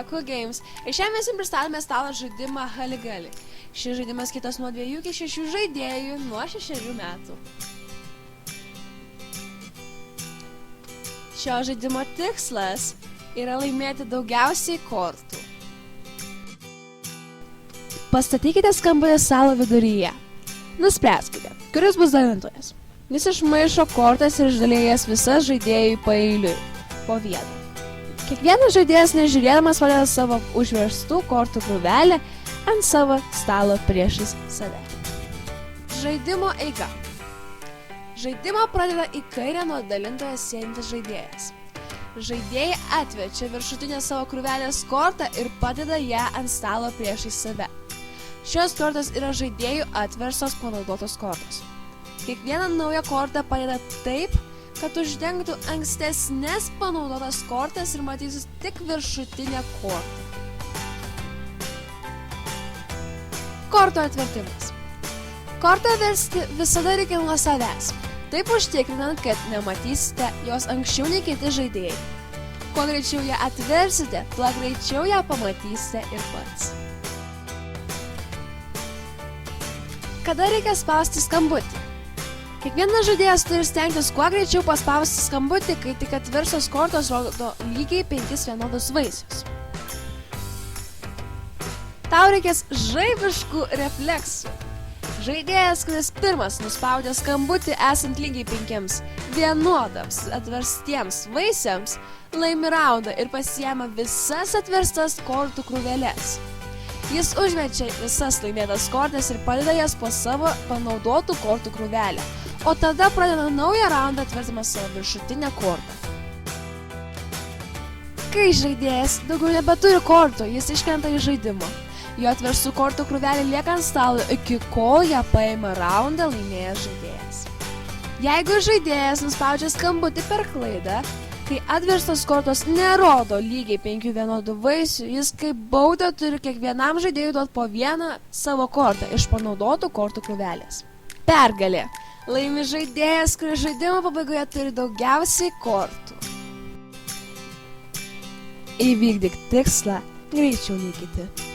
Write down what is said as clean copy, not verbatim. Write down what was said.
Kaku Games ir šiandien mes jums pristatome stalo žaidimą Haligali. Šis žaidimas skirtas nuo 2 iki 6 žaidėjų nuo 6 metų. Šio žaidimo tikslas yra laimėti daugiausiai kortų. Pastatykite skambutį stalo viduryje. Nuspręskite, kuris bus dalintojas. Jis išmaišo kortas ir išdalija jas visas žaidėjui paeiliui, po vieną. Kiekvienas žaidėjas nežiūrėdamas padeda savo užverstų kortų krūvelę ant savo stalo priešais save. Žaidimo eiga. Žaidimą pradeda į kairę nuo dalintojo sėdintis žaidėjas. Žaidėjai atverčia viršutinę savo krūvelės kortą ir padeda ją ant stalo priešais save. Šios kortos yra žaidėjų atversos panaudotos kortos. Kiekvieną naują kortą padeda taip, kad uždengtų ankstesnės panaudotas kortas ir matysis tik viršutinė korta. Kortų atvertimas. Kortą versti visada reikia nuo savęs, taip užtikrinant, kad nematysite jos anksčiau nei kiti žaidėjai. Kuo greičiau ją atversite, tuo greičiau ją pamatysite ir pats. Kada reikia spausti skambutį? Kiekvienas žaidėjas turi stengtis kuo greičiau paspausti skambutį, kai tik atversos kortos rodo lygiai 5 vienodus vaisius. Tau reikės žaibiškų refleksų. Žaidėjas, kuris pirmas nuspaudė skambutį esant lygiai 5 vienodams atverstiems vaisiams, laimi raundą ir pasiema visas atverstas kortų krūveles. Jis užverčia visas laimėtas kortas ir padeda jas po savo panaudotų kortų krūvelę, o tada pradeda naują raundą atverdamas savo viršutinę kortą. Kai žaidėjas daugiau nebeturi kortų, jis iškrenta iš žaidimo. Jo atverstų kortų krūvelė lieka ant stalo, iki kol ją paima raundą laimėjęs žaidėjas. Jeigu žaidėjas nuspaudžia skambutį per klaidą, kai atverstos kortos nerodo lygiai 5 vienodų vaisių, jis kaip baudą turi kiekvienam žaidėjui duoti po vieną savo kortą iš panaudotų kortų krūvelės. Pergalė. Laimi žaidėjas, kuris žaidimo pabaigoje turi daugiausiai kortų. Įvykdyk tikslą greičiau nei kiti.